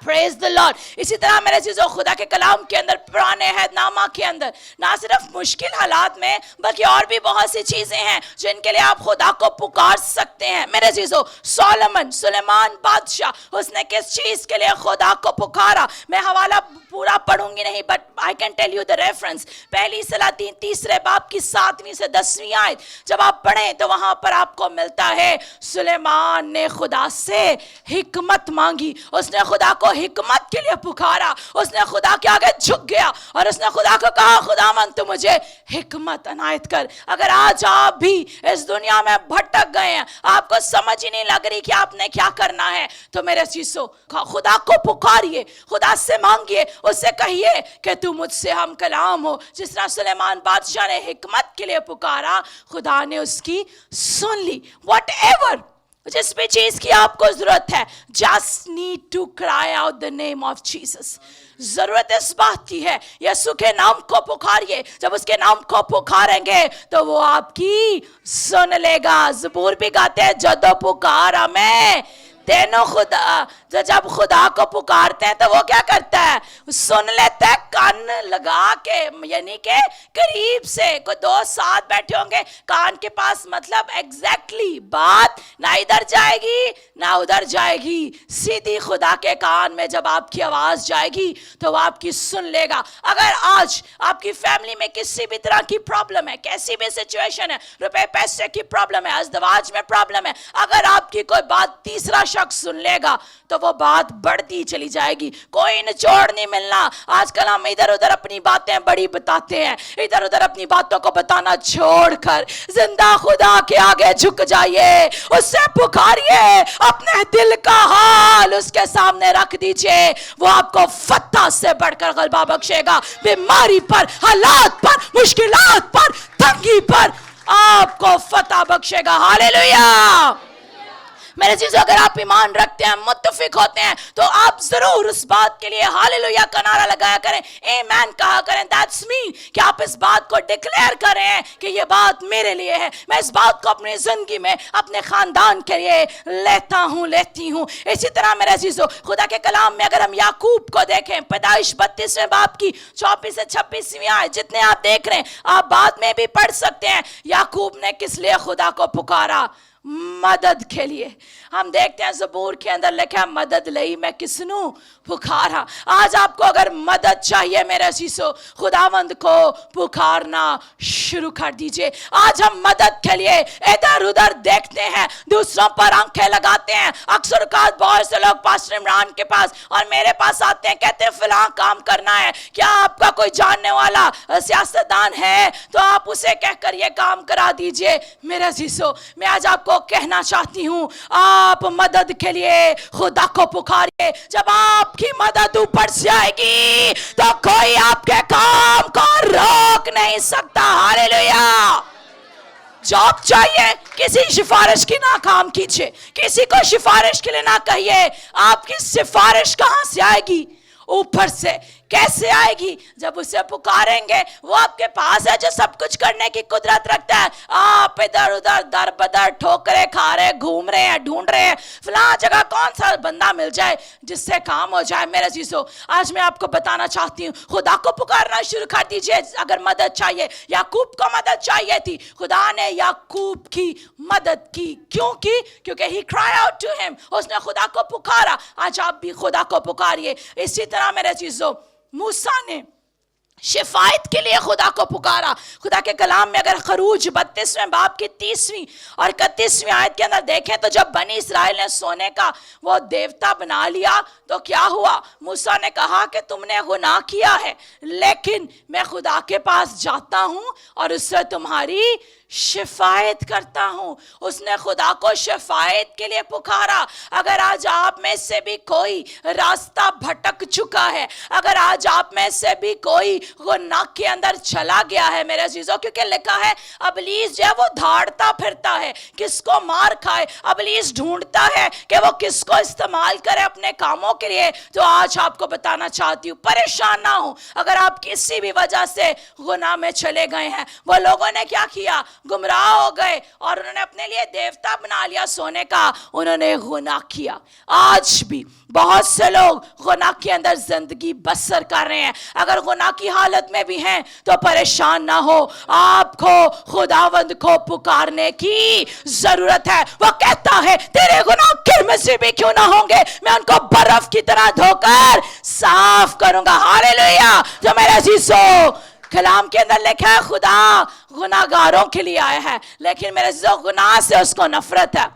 Speaker 1: praise the Lord. इसी तरह मेरे चीज़ों, खुदा के कलाम के अंदर, पुराने अहदनामा के अंदर, ना सिर्फ मुश्किल हालात में बल्कि और भी बहुत सी चीज़ें हैं जिनके लिए आप खुदा को पुकार सकते हैं। मेरे चीज़ों, सुलेमान बादशाह, उसने किस चीज़ के लिए खुदा को पुकारा? मैं हवाला पूरा पढ़ूंगी नहीं, but I can tell you the reference. पहली सलातीन 3 बाब की 7वीं से 10वीं आयत जब आप पढ़ें तो वहां पर आपको मिलता है सुलेमान ने खुदा से हिकमत मांगी। उसने खुदा को हिकमत के लिए पुकारा, उसने खुदा के आगे झुक गया और उसने खुदा को कहा, खुदावन तू मुझे हिकमत अनायत कर। अगर आज आप भी इस दुनिया में भटक गए हैं, आपको समझ ही नहीं लग रही कि आपने क्या करना है, तो मेरे चीज़ों, खुदा को पुकारिए, खुदा से मांगिए, उससे कहिए कि तू मुझसे हम कलाम हो। जिस तरह सुलेमान बादशाह ने हिकमत के लिए पुकारा, खुदा ने उसकी सुन ली। Whatever, जिस भी चीज की आपको जरूरत है, just need to cry out the name of Jesus। जरूरत इस बात की है, यीशु के नाम को पुकारिए। जब उसके नाम को पुकारेंगे तो वो आपकी सुन लेगा। ज़बूर भी गाते हैं, जदो पुकारा मैं तेनो खुदा। जब खुदा को पुकारते हैं तो वो क्या करता है? सुन लेता है कान लगा के, यानी के करीब से। कोई 2 साथ बैठे होंगे कान के पास, मतलब एग्जैक्टली बात ना इधर जाएगी ना उधर जाएगी, सीधी खुदा के कान में जब आपकी आवाज जाएगी तो वो आपकी सुन लेगा। अगर आज आपकी फैमिली में किसी भी तरह की प्रॉब्लम है, कैसी भी सिचुएशन है, रुपए पैसे की प्रॉब्लम है, अज़दवाज में प्रॉब्लम है, अगर आपकी कोई बात तीसरा शख्स सुन लेगा तो وہ بات بڑھتی چلی جائے گی, کوئی نچوڑ نہیں ملنا. آج کل ہم ادھر ادھر اپنی باتیں بڑی بتاتے ہیں, ادھر ادھر اپنی باتوں کو بتانا چھوڑ کر زندہ خدا کے آگے جھک جائیے, اس سے پکاریے, اپنے دل کا حال اس کے سامنے رکھ دیجئے. وہ آپ کو فتح سے بڑھ کر غلبہ بخشے گا. بیماری پر, حالات پر, مشکلات پر, تنگی پر آپ کو فتح بخشے گا. ہاللیلویہ. میرے عزیزو, اگر آپ ایمان رکھتے ہیں, متفق ہوتے ہیں, تو آپ ضرور اس بات کے لیے ہاللیلویہ کا نعرہ لگایا کریں, آمین کہا کریں. دیٹس می, کہ آپ اس بات کو ڈکلیئر کریں کہ یہ بات میرے لیے ہے, میں اس بات کو اپنی زندگی میں, اپنے خاندان کے لیے لیتا ہوں, لیتی ہوں. اسی طرح میرے عزیزو, خدا کے کلام میں اگر ہم یعقوب کو دیکھیں, پیدائش 32ویں باب کی 24 سے 26ویں آیت, جتنے آپ دیکھ رہے ہیں آپ بعد میں بھی پڑھ سکتے ہیں. یعقوب نے کس لیے خدا کو پکارا؟ مدد کے لیے. ہم دیکھتے ہیں زبور کے اندر لکھا, مدد لئی میں کسنوں پکارا. آج آپ کو اگر مدد چاہیے میرے عزیزو, خداوند کو پکارنا شروع کر دیجئے. آج ہم مدد کے لیے ادھر ادھر دیکھتے ہیں, دوسروں پر آنکھیں لگاتے ہیں. اکثر اوقات بہت سے لوگ پاسٹر عمران کے پاس اور میرے پاس آتے ہیں, کہتے ہیں فلاں کام کرنا ہے, کیا آپ کا کوئی جاننے والا سیاستدان ہے تو آپ اسے کہہ کر یہ کام کرا دیجئے. میرے عزیزو, میں آج آپ کو کہنا چاہتی ہوں, آپ مدد کے لیے خدا کو پکاریے. جب آپ کی مدد اوپر سے آئے گی تو کوئی آپ کے کام کو روک نہیں سکتا. ہاللیلویہ. جاب چاہیے, کسی سفارش کی نہ کام کیجئے, کسی کو سفارش کے لیے نہ کہیے. آپ کی سفارش کہاں سے آئے گی؟ اوپر سے. کیسے آئے گی؟ جب اسے پکاریں گے. وہ آپ کے پاس ہے جو سب کچھ کرنے کی قدرت رکھتا ہے. آپ ادھر ادھر در بدر ٹھوکرے کھا رہے, گھوم رہے ہیں, ڈھونڈ رہے ہیں فلاں جگہ کون سا بندہ مل جائے جس سے کام ہو جائے. میرے عزیزو, آج میں آپ کو بتانا چاہتی ہوں, خدا کو پکارنا شروع کر دیجئے اگر مدد چاہیے. یعقوب کو مدد چاہیے تھی, خدا نے یعقوب کی مدد کی. کیوں کی؟ کیونکہ he cried out to him, اس نے خدا کو پکارا. آج آپ بھی خدا کو پکاریے. اسی طرح میرے عزیزو, موسیٰ نے شفایت کے لیے خدا کو پکارا. خدا کے کلام میں اگر خروج 32ویں باب کی 30ویں اور 31ویں آیت کے اندر دیکھیں تو جب بنی اسرائیل نے سونے کا وہ دیوتا بنا لیا تو کیا ہوا؟ موسیٰ نے کہا کہ تم نے گناہ کیا ہے, لیکن میں خدا کے پاس جاتا ہوں اور اس سے تمہاری شفایت کرتا ہوں. اس نے خدا کو شفایت کے لیے پکارا. اگر آج آپ میں سے بھی کوئی راستہ بھٹک چکا ہے, اگر آج آپ میں سے بھی کوئی گناہ کے اندر چلا گیا ہے میرے عزیزوں, کیونکہ لکھا ہے ابلیس جو ہے وہ دھاڑتا پھرتا ہے کس کو مار کھائے. ابلیس ڈھونڈتا ہے کہ وہ کس کو استعمال کرے اپنے کاموں کے لیے. تو آج آپ کو بتانا چاہتی ہوں, پریشان نہ ہوں. اگر آپ کسی بھی وجہ سے گناہ میں چلے گئے ہیں, وہ لوگوں نے کیا کیا؟ گمراہ ہو گئے اور انہوں نے اپنے لیے دیوتا بنا لیا سونے کا, انہوں نے گناہ کیا. آج بھی بہت سے لوگ گناہ کے اندر زندگی بسر کر رہے ہیں. اگر گناہ کی حالت میں بھی ہیں تو پریشان نہ ہو, آپ کو خداوند کو پکارنے کی ضرورت ہے. وہ کہتا ہے تیرے گناہ کرمسی بھی کیوں نہ ہوں گے, میں ان کو برف کی طرح دھو کر صاف کروں گا. ہاللیلویہ. تو میرے عزیزو, کلام کے اندر لکھا ہے خدا گناہگاروں کے لیے آیا ہے, لیکن میرے عزیزو گناہ سے اس کو نفرت ہے.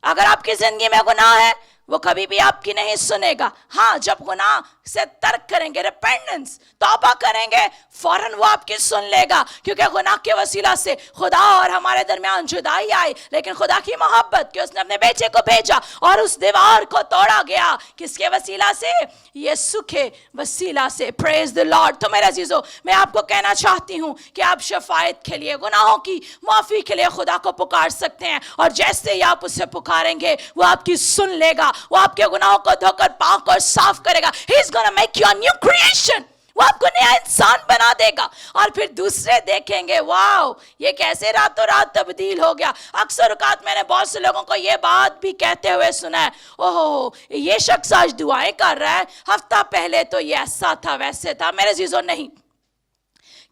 Speaker 1: اگر آپ کی زندگی میں گناہ ہے وہ کبھی بھی آپ کی نہیں سنے گا. ہاں, جب گناہ سے ترک کریں گے, ریپینٹنس, توبہ کریں گے, فوراً وہ آپ کی سن لے گا. کیونکہ گناہ کے وسیلہ سے خدا اور ہمارے درمیان جدائی آئی, لیکن خدا کی محبت کہ اس نے اپنے بیٹے کو بھیجا اور اس دیوار کو توڑا گیا. کس کے وسیلہ سے؟ یسوع کے وسیلہ سے. پریز دی لارڈ. تو میرے عزیزو, میں آپ کو کہنا چاہتی ہوں کہ آپ شفاعت کے لیے, گناہوں کی معافی کے لیے خدا کو پکار سکتے ہیں, اور جیسے ہی آپ اسے پکاریں گے وہ آپ کی سن لے گا. وہ آپ کے گناہوں کو دھو کر پاک اور صاف کرے گا. He is gonna make you a new creation. وہ آپ کو نیا انسان بنا دے گا. اور پھر دوسرے دیکھیں گے, واو, یہ کیسے راتوں رات تبدیل ہو گیا. اکثر اوقات میں نے بہت سے لوگوں کو یہ بات بھی کہتے ہوئے سنا ہے, اوہ یہ شخص آج دعائیں کر رہا ہے, ہفتہ پہلے تو یہ ایسا تھا ویسے تھا. میرے عزیزو, نہیں.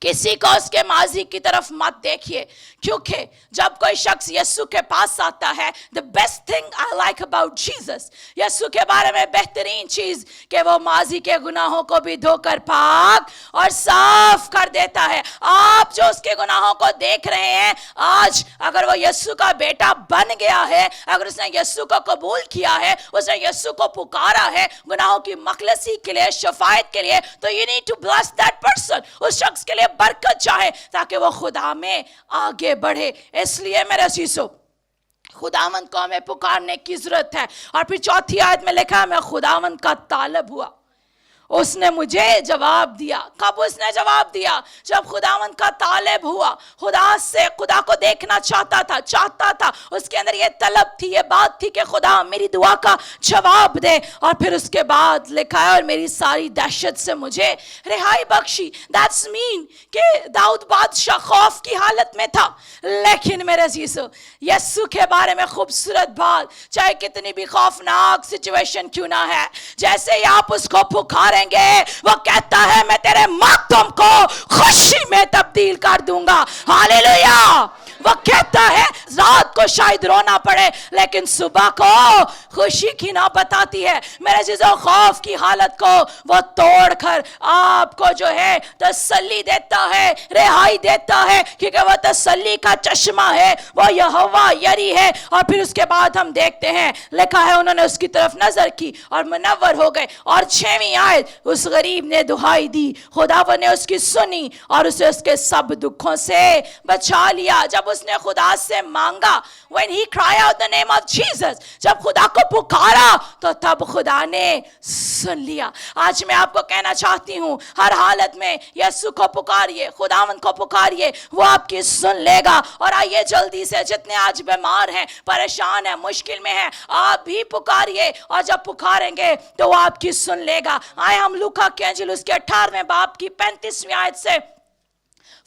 Speaker 1: किसी को उसके माजी की तरफ मत देखिए, क्योंकि जब कोई शख्स यीशु के पास आता है, the best thing I like about Jesus, यीशु के बारे में बेहतरीन चीज कि वो माजी के गुनाहों को भी धोकर पाक और साफ कर देता है। आप जो उसके गुनाहों को देख रहे हैं, आज अगर वो यीशु का बेटा बन गया है, अगर उसने यीशु को कबूल किया है, उसने यीशु को पुकारा है गुनाहों की मखलसी के लिए, शफायत के लिए, तो you need to bless that person. उस शख्स के लिए बरकत चाहे ताकि वो खुदा में आगे बढ़े। इसलिए मेरे अजीजों, खुदावंद को हमें पुकारने की जरूरत है। और फिर चौथी आयत में लिखा है, मैं खुदावंद का तालब हुआ, उसने मुझे जवाब दिया। कब उसने जवाब दिया? जब खुदावंद का तालिब हुआ, खुदा से, खुदा को देखना चाहता था, उसके अंदर ये तलब थी, ये बात थी कि खुदा मेरी दुआ का जवाब दे। और फिर उसके बाद लिखा है, और मेरी सारी दहशत से मुझे रिहाई बख्शी। दैट्स मीन कि दाऊद बादशाह खौफ की हालत में था, लेकिन मेरे अजीजों, यीशु के बारे में खूबसूरत बात, चाहे कितनी भी खौफनाक सिचुएशन क्यों ना है, जैसे ही आप उसको पुकारे, वो कहता है मैं तेरे मातम को खुशी में तब्दील कर दूंगा। हालेलुया। वो कहता है रात को शायद रोना पड़े, लेकिन सुबह को खुशी की ना बताती है। मेरे जीजो, खौफ की हालत को वो तोड़कर आपको जो है तसल्ली देता है, रिहाई देता है, क्योंकि वो तसल्ली का चश्मा है, वो यहोवा यरी है। और फिर उसके बाद हम देखते हैं, लिखा है उन्होंने उसकी तरफ नजर की और मुनव्वर हो गए। और 6वीं आयत, उस गरीब ने दुहाई दी, खुदावन ने उसकी सुनी और उसे उसके सब दुखों से बचा लिया। जब उसने खुदा से मांगा, when he cried out the name of Jesus, जब खुदा को पुकारा तो तब खुदा ने सुन लिया। आज मैं आपको कहना चाहती हूँ, हर हालत में यीशु को पुकारिए, खुदावंद को पुकारिए, वो आपकी सुन लेगा। और आइए जल्दी से, जितने आज बीमार हैं, परेशान हैं, मुश्किल में हैं, आप भी पुकारिए, और जब पुकारेंगे तो वो आपकी सुन लेगा। आए हम लूका के इंजील उसके 18वें बाब की 35वीं आयत से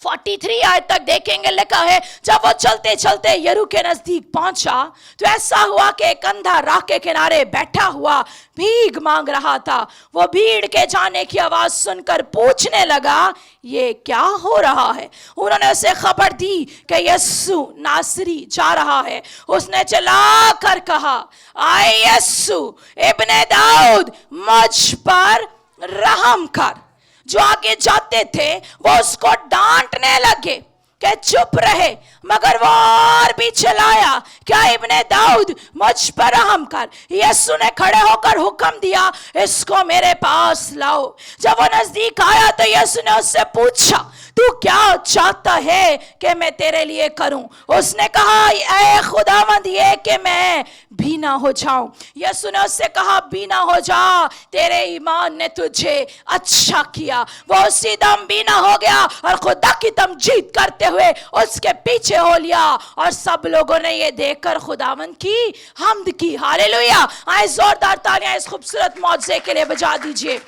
Speaker 1: 43 आयत तक देखेंगे। लिखा है, जब वो चलते चलते यरू के नजदीक पहुंचा तो ऐसा हुआ कि एक अंधा राह के किनारे बैठा हुआ भीख मांग रहा था। वो भीड़ के जाने की आवाज सुनकर पूछने लगा, ये क्या हो रहा है? उन्होंने उसे खबर दी कि यीशु नासरी जा रहा है। उसने चिल्लाकर कहा, आए यीशु इब्ने दाऊद, मुझ पर रहम कर। जो आगे जाते थे वो उसको डांटने लगे कि चुप रहे, मगर वो और भी चिल्लाया, क्या इब्ने दाऊद मुझ पर रहम कर। यीशु ने खड़े होकर हुक्म दिया, इसको मेरे पास लाओ। जब वो नजदीक आया तो यीशु ने उससे पूछा, तू क्या चाहता है कि मैं तेरे लिए करूं? उसने कहा, ऐ खुदावंद, ये कि मैं बीना हो जाऊं। यीशु ने उससे कहा, बीना हो जा, तेरे ईमान ने तुझे अच्छा किया। वो उसी दम बीना हो गया और खुदा की तमजीद करते हुए उसके पीछे हो लिया। और सब लोगों ने ये देखकर खुदावंद की हम्द की। हालेलुया। आए जोरदार तालियां इस खूबसूरत मौजज़े के लिए बजा दीजिए।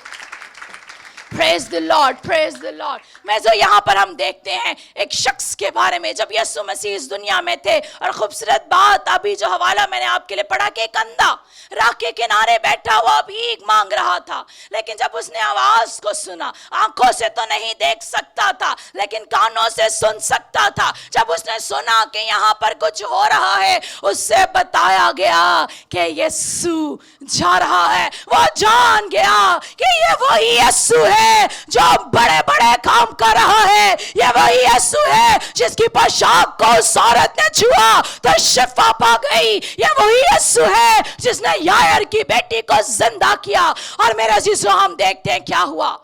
Speaker 1: Praise the Lord, praise the Lord। मैं जो यहाँ पर हम देखते हैं एक शख्स के बारे में, जब यीशु मसीह इस दुनिया में थे, और खूबसूरत बात अभी जो हवाला मैंने आपके लिए पढ़ा कि एक अंधा राह के किनारे बैठा हुआ भीख मांग रहा था, लेकिन जब उसने आवाज को सुना, आंखों से तो नहीं देख सकता था लेकिन कानों से सुन सकता था। जब उसने सुना कि यहाँ पर कुछ हो रहा है, उससे बताया गया कि यीशु जा रहा है। वो जान गया कि ये वही यीशु है जो बड़े बड़े काम कर रहा है। ये वही यीशु है जिसकी पोशाक को उस औरत ने छुआ तो शिफा पा गई। ये वही यीशु है जिसने यायर की बेटी को जिंदा किया। और मेरे अजीजों, हम देखते हैं क्या हुआ।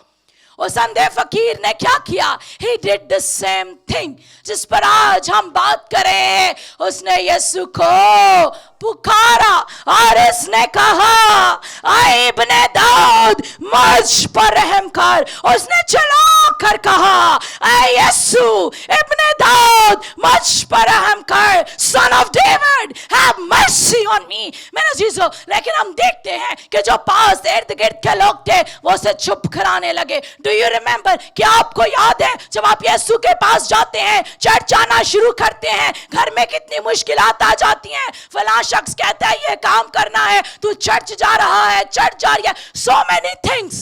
Speaker 1: उस अंधे फकीर ने क्या किया? He did the same thing जिस पर आज हम बात करें। उसने यीशु को पुकारा और इसने कहा, आए इब्ने दाऊद, मुझ पर रहम कर। उसने चिल्लाकर कहा, आए यीशु इब्ने दाऊद, मुझ पर रहम कर। Son of David, have mercy on me। मेरे अजीजों, लेकिन हम देखते हैं कि जो पास इर्द गिर्द के लोग थे वो उसे चुप कराने लगे। Do you remember? क्या आपको याद है जब आप यीशु के पास जाते हैं, चर्च आना शुरू करते हैं, घर में कितनी मुश्किलात आ जाती हैं। फलां शख्स कहता है ये काम करना है, तू चर्च जा रहा है, चर्च जा रही है, so many things।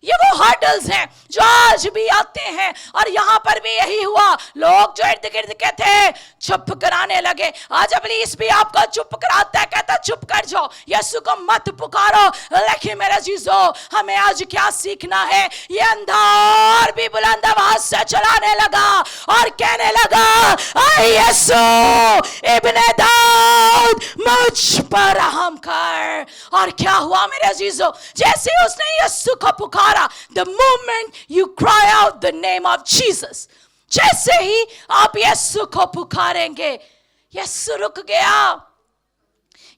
Speaker 1: یہ وہ ہارڈلز ہیں جو آج بھی آتے ہیں، اور یہاں پر بھی یہی ہوا. لوگ جو ارد گرد کے تھے چپ کرانے لگے. آج ابلیس بھی آپ کو چپ کراتا ہے، کہتا چپ کر جاؤ، یسوع کو مت پکارو. لیکن میرے عزیزو، ہمیں آج کیا سیکھنا ہے؟ یہ اندھار بھی بلند آواز سے چلانے لگا اور کہنے لگا، اے یسوع ابن داؤد مجھ پر رحم کر. اور کیا ہوا میرے عزیزو؟ جیسے اس نے یسوع کو پکارا، the moment you cry out the name of Jesus، جیسے ہی آپ یسوع کو پکاریں گے، یسوع رک گیا.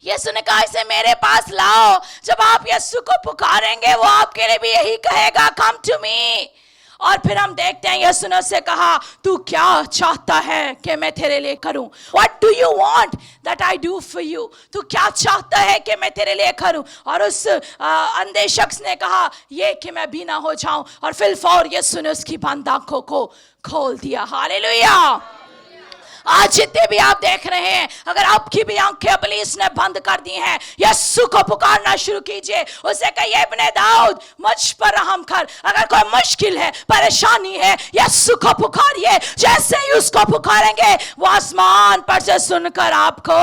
Speaker 1: یسوع نے کہا اسے میرے پاس لاؤ. جب آپ یسوع کو پکاریں گے وہ آپ کے لیے بھی یہی کہے گا، come to me. اور پھر ہم دیکھتے ہیں یسوع نے اسے کہا، تو کیا چاہتا ہے کہ میں تیرے لیے کروں؟ What do you want that I do for you؟ تو کیا چاہتا ہے کہ میں تیرے لیے کروں؟ اور اس اندھے شخص نے کہا، یہ کہ میں بینا ہو جاؤں. اور فی الفور یسوع نے اس کی بند آنکھوں کو کھول دیا. ہاللیلویہ. آج جتنے بھی آپ دیکھ رہے ہیں، اگر آپ کی بھی آنکھیں ابلیس نے بند کر دی ہیں، یسوع کو پکارنا شروع کیجئے. اسے کہیے ابن داؤد مجھ پر رحم کر. اگر کوئی مشکل ہے، پریشانی ہے، یسوع کو پکاریے. جیسے ہی اس کو پکاریں گے وہ آسمان پر سے سن کر آپ کو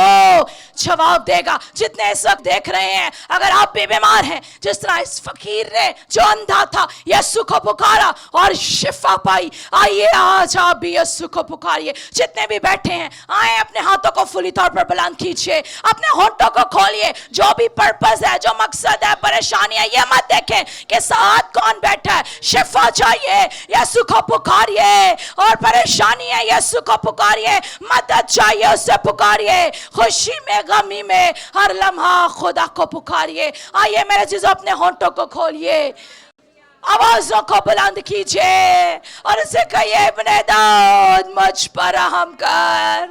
Speaker 1: جواب دے گا. جتنے اس وقت دیکھ رہے ہیں، اگر آپ بھی بیمار ہیں، جس طرح اس فقیر نے جو اندھا تھا یسوع کو پکارا اور شفا پائی، آئیے آج آپ بھی یسوع کو پکاریے. جتنے بھی بیٹھے ہیں، آئیں اپنے ہاتھوں کو فلی طور پر بلند کیجئے، اپنے ہونٹوں کو کھولیے. جو بھی پرپس ہے، جو مقصد ہے، پریشانی ہے، یہ مت دیکھیں کہ ساتھ کون بیٹھا ہے. شفا چاہیے، یسوع کو پکاریے. اور پریشانی ہے، یسوع کو پکاریے. مدد چاہیے، اس سے پکاریے. خوشی میں، غمی میں، ہر لمحہ خدا کو پکاریے. آئیے میرے چیزوں اپنے ہونٹوں کو کھولیے، آوازوں کو بلند کیجئے اور اسے کہیے ابن داؤد مجھ پر رحم کر.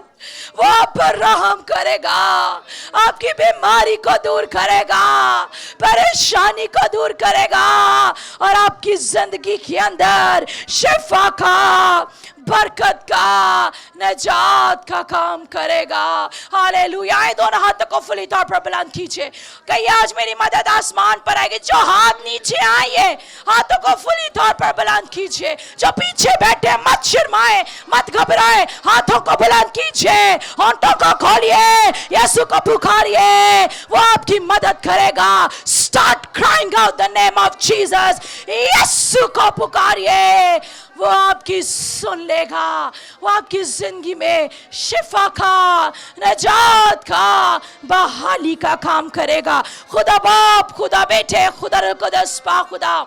Speaker 1: وہ آپ پر رحم کرے گا، آپ کی بیماری کو دور کرے گا، پریشانی کو دور کرے گا، اور آپ کی زندگی کے اندر شفا کا، برکت کا، نجات کا کام کرے گا. ہاللیلویہ. دونوں ہاتھوں کو فلی طور پر بلند کیجئے. کہیے آج میری مدد آسمان پر آئے گی. جو ہاتھ نیچے آئیے، ہاتھوں کو فلی طور پر بلند کیجئے. جو پیچھے بیٹھے مت شرمائے، مت گھبرائے، ہاتھوں کو بلند کیجئے، ہونٹوں کو کھولیے، یسوع کو پکاریے. وہ آپ کی مدد کرے گا. Start crying out the name of Jesus. یسوع کو پکاریے، وہ آپ کی سن لے گا. وہ آپ کی زندگی میں شفا کا، نجات کا، بحالی کا کام کرے گا. خدا باپ، خدا بیٹے، خدا القدس پاک خدا،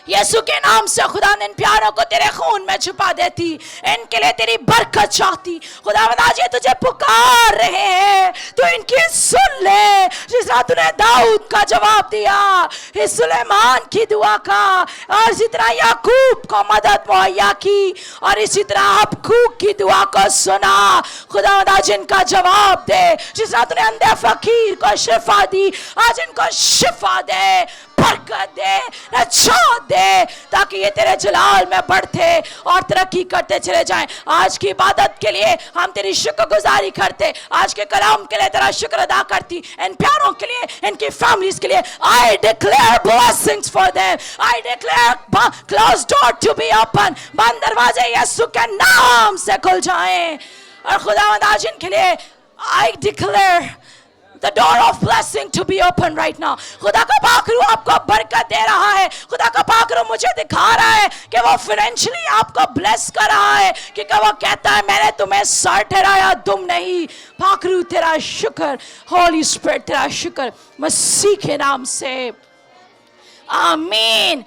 Speaker 1: یسوع کے نام سے خدا نے ان پیاروں کو تیرے خون میں چھپا دیتی. ان کے لیے تیری برکت چاہتی. خدا آج یہ تجھے پکار رہے ہیں، تو ان کی سن لے. جس طرح تو نے داؤد کا جواب دیا، سلیمان کی دعا کا، اور اسی طرح یعقوب کو مدد مہیا کی، اور اسی طرح حبقوق کی دعا کو سنا. خدا آج ان کا جواب دے. جس طرح تو نے اندھے فقیر کو شفا دی، آج ان کو شفا دے، برکت دے، نجات دے، تاکہ یہ تیرے جلال میں بڑھتے اور ترقی کرتے چلے جائیں. آج کی عبادت کے لیے ہم تیری شکر گزاری کرتے، آج کے کلام کے لیے تیرا شکر ادا کرتی. ان پیاروں کے لیے، ان کی فیملیز کے لیے I declare blessings for them. I declare closed door to be open. بند دروازے یسوع کے نام سے کھل جائیں. اور خداوند آج ان کے لیے I declare the door of blessing to be open right now. خدا کا پاک روح آپ کو برکت دے رہا ہے. خدا کا پاک روح مجھے دکھا رہا ہے کہ وہ فائنینشلی آپ کو بلیس کر رہا ہے، کیونکہ وہ کہتا ہے میں نے تمہیں سر ٹھہرایا، تم نہیں. پاک روح تیرا شکر، ہولی اسپرٹ تیرا شکر، مسیح کے نام سے آمین.